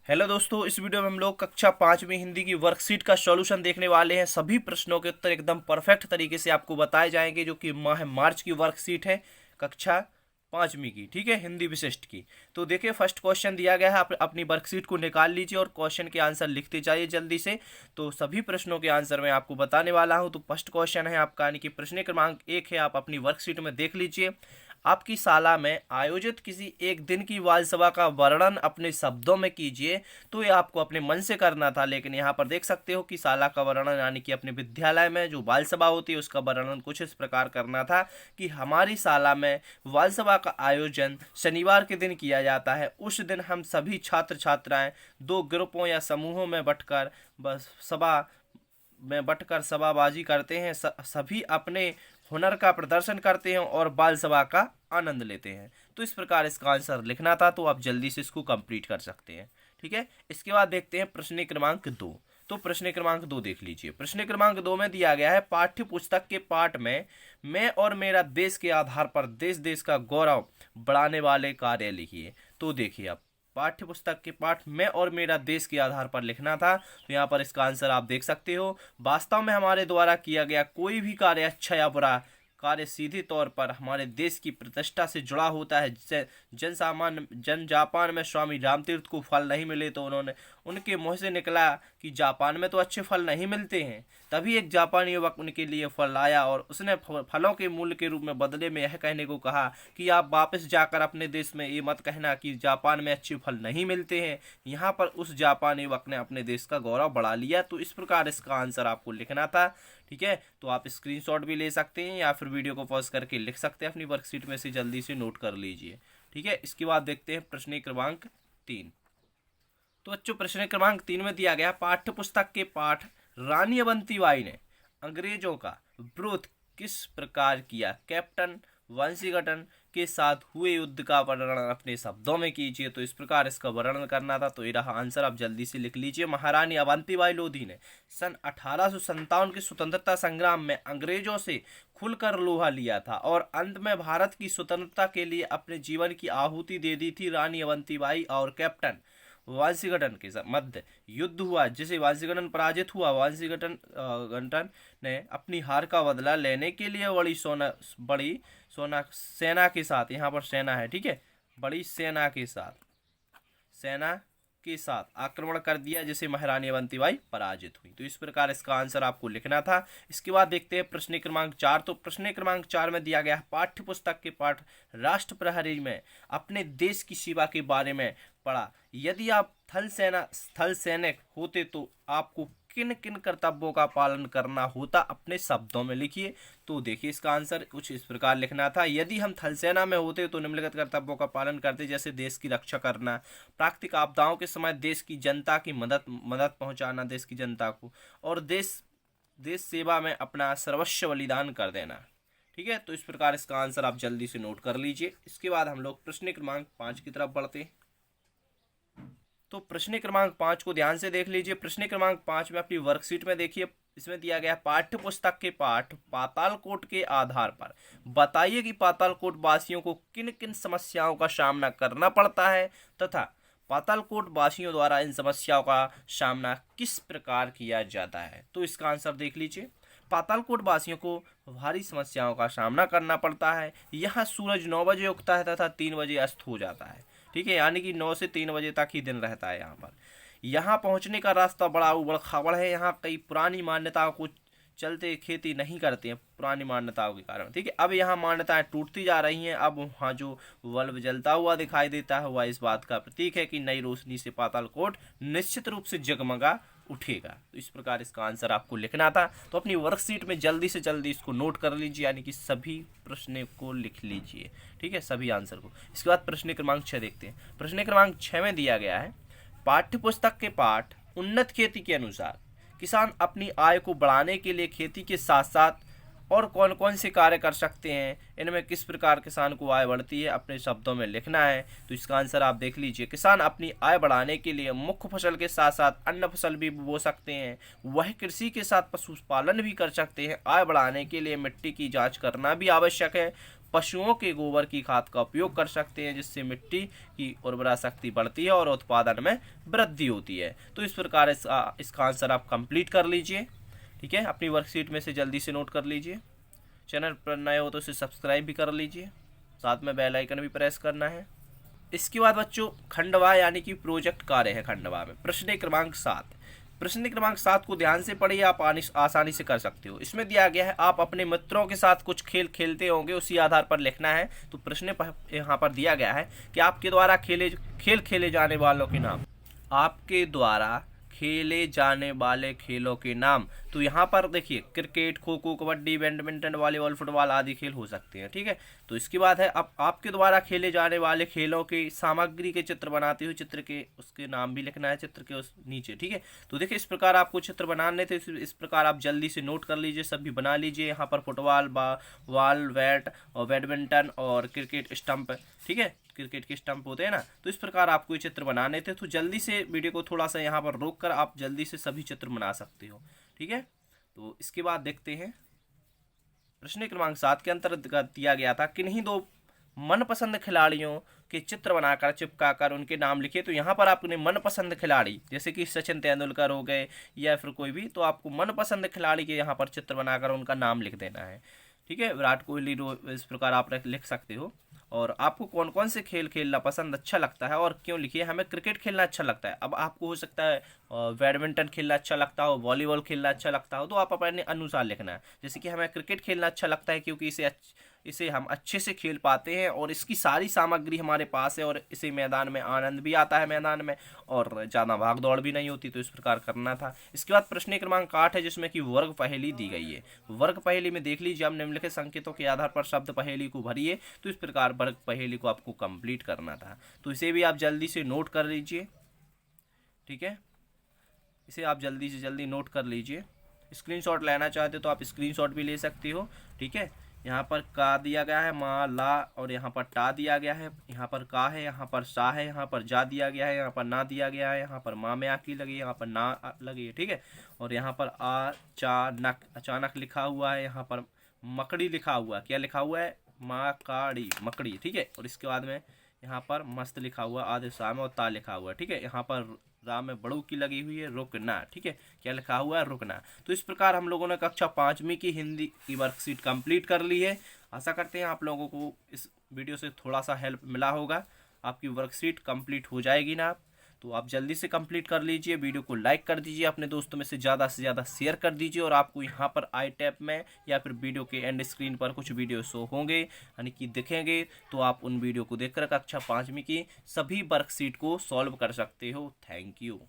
Hello दोस्तों, इस video में हम लोग कक्षा 5वीं हिंदी की वर्कशीट का सॉल्यूशन देखने वाले हैं। सभी प्रश्नों के उत्तर एकदम परफेक्ट तरीके से आपको बताए जाएंगे, जो कि माह मार्च की वर्कशीट है कक्षा 5वीं की। ठीक है, हिंदी विशिष्ट की। तो देखिए, फर्स्ट क्वेश्चन दिया गया है, आप अपनी वर्कशीट को निकाल लीजिए और क्वेश्चन के आंसर लिखते जाइए जल्दी से। तो सभी प्रश्नों के आंसर मैं आपको बताने वाला हूं। तो फर्स्ट क्वेश्चन है आपका, यानी कि प्रश्न क्रमांक 1 है, आप अपनी वर्कशीट में देख लीजिए। आपकी शाला में आयोजित किसी एक दिन की बाल सभा का वर्णन अपने शब्दों में कीजिए। तो ये आपको अपने मन से करना था, लेकिन यहाँ पर देख सकते हो कि शाला का वर्णन, यानी कि अपने विद्यालय में जो बाल सभा होती है उसका वर्णन कुछ इस प्रकार करना था कि हमारी शाला में बाल सभा का आयोजन शनिवार के दिन किया जाता है। उस दिन हम सभी छात्र छात्राएं दो ग्रुपों या समूहों में बंटकर सभाबाजी करते हैं। सभी अपने हुनर का प्रदर्शन करते हैं और बाल सभा का आनंद लेते हैं। तो इस प्रकार इसका आंसर लिखना था, तो आप जल्दी से इसको कंप्लीट कर सकते हैं। ठीक है, इसके बाद देखते हैं प्रश्न क्रमांक 2। तो प्रश्न क्रमांक 2 देख लीजिए। प्रश्न क्रमांक 2 में दिया गया है, पाठ्य पुस्तक के पाठ में मैं और मेरा देश के आधार पर देश का गौरव बढ़ाने वाले कार्य लिखिए। तो देखिए, आप पाठ्य पुस्तक के पाठ में और मेरा देश के आधार पर लिखना था। तो यहाँ पर इसका आंसर आप देख सकते हो। वास्तव में हमारे द्वारा किया गया कोई भी कार्य, अच्छा या बुरा कार्य, सीधे तौर पर हमारे देश की प्रतिष्ठा से जुड़ा होता है। जन जापान में स्वामी रामतीर्थ को फल नहीं मिले तो उनके मुंह से निकला कि जापान में तो अच्छे फल नहीं मिलते हैं। तभी एक जापानी युवक उनके लिए फल लाया और उसने फलों के मूल्य के रूप में बदले में यह कहने को कहा कि आप वापस जाकर अपने देश में ये मत कहना कि जापान में अच्छे फल नहीं मिलते हैं। यहाँ पर उस जापानी युवक ने अपने देश का गौरव बढ़ा लिया। तो इस प्रकार इसका आंसर आपको लिखना था। ठीक है, तो आप स्क्रीनशॉट भी ले सकते हैं या फिर वीडियो को पॉज करके लिख सकते हैं अपनी वर्कशीट में से, जल्दी से नोट कर लीजिए। ठीक है, इसके बाद देखते हैं प्रश्न क्रमांक 3। तो बच्चों, प्रश्न क्रमांक 3 में दिया गया, पाठ्य पुस्तक के पाठ रानी अवंतीबाई ने अंग्रेजों का विरोध किस प्रकार किया। कैप्टन वंशीगटन के साथ हुए युद्ध का वर्णन अपने शब्दों में कीजिए। तो इस प्रकार इसका वर्णन करना था। तो ये रहा आंसर, आप जल्दी से लिख लीजिए। महारानी अवंतीबाई लोधी ने सन 1857 के स्वतंत्रता संग्राम में अंग्रेजों से खुलकर लोहा लिया था और अंत में भारत की स्वतंत्रता के लिए अपने जीवन की आहुति दे दी थी। रानी अवंतीबाई और कैप्टन वाशिंगटन के मध्य युद्ध हुआ, जिसे वाशिंगटन पराजित हुआ। वाशिंगटन ने अपनी हार का बदला लेने के लिए बड़ी सेना के साथ, यहाँ पर सेना है, ठीक है, बड़ी सेना के साथ आक्रमण कर दिया, जिसे महारानी अवंतीबाई पराजित हुई। तो इस प्रकार इसका आंसर आपको लिखना था। इसके बाद देखते हैं प्रश्न क्रमांक 4। तो प्रश्न क्रमांक 4 में दिया गया, पाठ्य पुस्तक के पाठ राष्ट्र प्रहरी में अपने देश की सेवा के बारे में पढ़ा। यदि आप थल सैनिक होते तो आपको किन किन कर्तव्यों का पालन करना होता, अपने शब्दों में लिखिए। तो देखिए, इसका आंसर कुछ इस प्रकार लिखना था। यदि हम थल सेना में होते तो निम्नलिखित कर्तव्यों का पालन करते, जैसे देश की रक्षा करना, प्राकृतिक आपदाओं के समय देश की जनता की मदद पहुंचाना, देश की जनता को, और देश सेवा में अपना सर्वस्व बलिदान कर देना। ठीक है, तो इस प्रकार इसका आंसर आप जल्दी से नोट कर लीजिए। इसके बाद हम लोग प्रश्न क्रमांक 5 की तरफ बढ़ते हैं। तो प्रश्न क्रमांक 5 को ध्यान से देख लीजिए। प्रश्न क्रमांक 5 में अपनी वर्कशीट में देखिए, इसमें दिया गया, पाठ्य पुस्तक के पाठ पातालकोट के आधार पर बताइए कि पातालकोट वासियों को किन किन समस्याओं का सामना करना पड़ता है तथा पातालकोट वासियों द्वारा इन समस्याओं का सामना किस प्रकार किया जाता है। तो इसका आंसर देख लीजिए। पातालकोट वासियों को भारी समस्याओं का सामना करना पड़ता है। यहाँ सूरज 9 बजे उगता है तथा 3 बजे अस्त हो जाता है। ठीक है, यानी कि 9 से 3 बजे तक ही दिन रहता है। यहाँ पहुँचने का रास्ता बड़ा उबड़ खाबड़ है। यहाँ कई पुरानी मान्यताओं को चलते खेती नहीं करते हैं, पुरानी मान्यताओं के कारण। ठीक है, अब यहाँ मान्यताएं टूटती जा रही हैं। अब वहाँ जो बल्ब जलता हुआ दिखाई देता है वह इस बात का प्रतीक है कि नई रोशनी से पातालकोट निश्चित रूप से जगमगा उठेगा। तो इस प्रकार इसका आंसर आपको लिखना था। तो अपनी वर्कशीट में जल्दी से जल्दी इसको नोट कर लीजिए, यानी कि सभी प्रश्न को लिख लीजिए। ठीक है, सभी आंसर को। इसके बाद प्रश्न क्रमांक 6 देखते हैं। प्रश्न क्रमांक 6 में दिया गया है, पाठ्य पुस्तक के पाठ उन्नत खेती के अनुसार किसान अपनी आय को बढ़ाने के लिए खेती के साथ साथ और कौन कौन से कार्य कर सकते हैं, इनमें किस प्रकार किसान को आय बढ़ती है, अपने शब्दों में लिखना है। तो इसका आंसर आप देख लीजिए। किसान अपनी आय बढ़ाने के लिए मुख्य फसल के साथ साथ अन्य फसल भी बो सकते हैं। वह कृषि के साथ पशुपालन भी कर सकते हैं। आय बढ़ाने के लिए मिट्टी की जांच करना भी आवश्यक है। पशुओं के गोबर की खाद का उपयोग कर सकते हैं, जिससे मिट्टी की उर्वरा शक्ति बढ़ती है और उत्पादन में वृद्धि होती है। तो इस प्रकार इसका आंसर आप कंप्लीट कर लीजिए। ठीक है, अपनी वर्कशीट में से जल्दी से नोट कर लीजिए। चैनल पर नए हो तो इसे सब्सक्राइब भी कर लीजिए, साथ में बेल आइकन भी प्रेस करना है। इसके बाद बच्चों खंडवा यानी कि प्रोजेक्ट कार्य है खंडवा में। प्रश्न क्रमांक 7, प्रश्न क्रमांक 7 को ध्यान से पढ़िए, आप आसानी से कर सकते हो। इसमें दिया गया है आप अपने मित्रों के साथ कुछ खेल खेलते होंगे, उसी आधार पर लिखना है। तो प्रश्न यहाँ पर दिया गया है कि आपके द्वारा खेल खेले जाने वालों के नाम, आपके द्वारा खेले जाने वाले खेलों के नाम। तो यहाँ पर देखिए cricket, kho kho, kabaddi, badminton, volleyball, football आदि खेल हो सकते हैं। ठीक है, तो इसके बाद है अब आपके द्वारा खेले जाने वाले खेलों की सामग्री के चित्र बनाते हुए चित्र के उसके नाम भी लिखना है चित्र के उस नीचे। ठीक है, तो देखिए इस प्रकार आपको चित्र बनाने थे, इस प्रकार आप जल्दी से नोट कर लीजिए, सभी बना लीजिए। यहाँ पर फुटबॉल, बॉल, बैट और बैडमिंटन और क्रिकेट स्टंप। ठीक है, क्रिकेट के स्टंप होते हैं ना, तो इस प्रकार आपको ये चित्र बनाने थे। तो जल्दी से वीडियो को थोड़ा सा यहाँ पर रोक कर आप जल्दी से सभी चित्र बना सकते हो। ठीक है, तो इसके बाद देखते हैं प्रश्न क्रमांक 7 के अंतर्गत दिया गया था किन्हीं दो मनपसंद खिलाड़ियों के चित्र बनाकर चिपकाकर उनके नाम लिखे। तो यहाँ पर आपने मनपसंद खिलाड़ी जैसे कि सचिन तेंदुलकर हो गए या फिर कोई भी, तो आपको मनपसंद खिलाड़ी के यहाँ पर चित्र बनाकर उनका नाम लिख देना है। ठीक है, विराट कोहली, इस प्रकार आप लिख सकते हो। और आपको कौन कौन से खेल खेलना पसंद अच्छा लगता है और क्यों लिखिए। हमें क्रिकेट खेलना अच्छा लगता है, अब आपको हो सकता है बैडमिंटन खेलना अच्छा लगता हो, वॉलीबॉल खेलना अच्छा लगता हो, तो आप अपने अनुसार लिखना है। जैसे कि हमें क्रिकेट खेलना अच्छा लगता है क्योंकि इसे हम अच्छे से खेल पाते हैं और इसकी सारी सामग्री हमारे पास है और इसे मैदान में आनंद भी आता है मैदान में, और ज़्यादा भाग दौड़ भी नहीं होती। तो इस प्रकार करना था। इसके बाद प्रश्न क्रमांक 8 है जिसमें कि वर्ग पहेली दी गई है। वर्ग पहेली में देख लीजिए, हम निम्नलिखित संकेतों के आधार पर शब्द पहेली को भरिए। तो इस प्रकार वर्ग पहेली को आपको कंप्लीट करना था, तो इसे भी आप जल्दी से नोट कर लीजिए। ठीक है, इसे आप जल्दी से जल्दी नोट कर लीजिए। स्क्रीनशॉट लेना चाहते हो तो आप स्क्रीनशॉट भी ले सकते हो। ठीक है, यहाँ पर का दिया गया है, मा, ला, और यहाँ पर टा दिया गया है, यहाँ पर का है, यहाँ पर सा है, यहाँ पर जा दिया गया है, यहाँ पर ना दिया गया है, यहाँ पर माँ में आकी लगी है, यहाँ पर ना लगी है। ठीक है, और यहाँ पर अचानक लिखा हुआ है, यहाँ पर मकड़ी लिखा हुआ है। क्या लिखा हुआ है? मकड़ी, मकड़ी। ठीक है, और इसके बाद में यहाँ पर मस्त लिखा हुआ, आधे सा में और ता लिखा हुआ है। ठीक है, यहाँ पर रा में बड़ू की लगी हुई है, रुकना। ठीक है, क्या लिखा हुआ है? रुकना। तो इस प्रकार हम लोगों ने कक्षा 5वीं की हिंदी की वर्कशीट कंप्लीट कर ली है। आशा करते हैं आप लोगों को इस वीडियो से थोड़ा सा हेल्प मिला होगा। आपकी वर्कशीट कंप्लीट हो जाएगी ना, तो आप जल्दी से कंप्लीट कर लीजिए। वीडियो को लाइक कर दीजिए, अपने दोस्तों में से ज़्यादा शेयर कर दीजिए। और आपको यहाँ पर आई टैब में या फिर वीडियो के एंड स्क्रीन पर कुछ वीडियो शो होंगे यानी कि दिखेंगे, तो आप उन वीडियो को देखकर कक्षा 5वीं की सभी वर्कशीट को सॉल्व कर सकते हो। Thank you.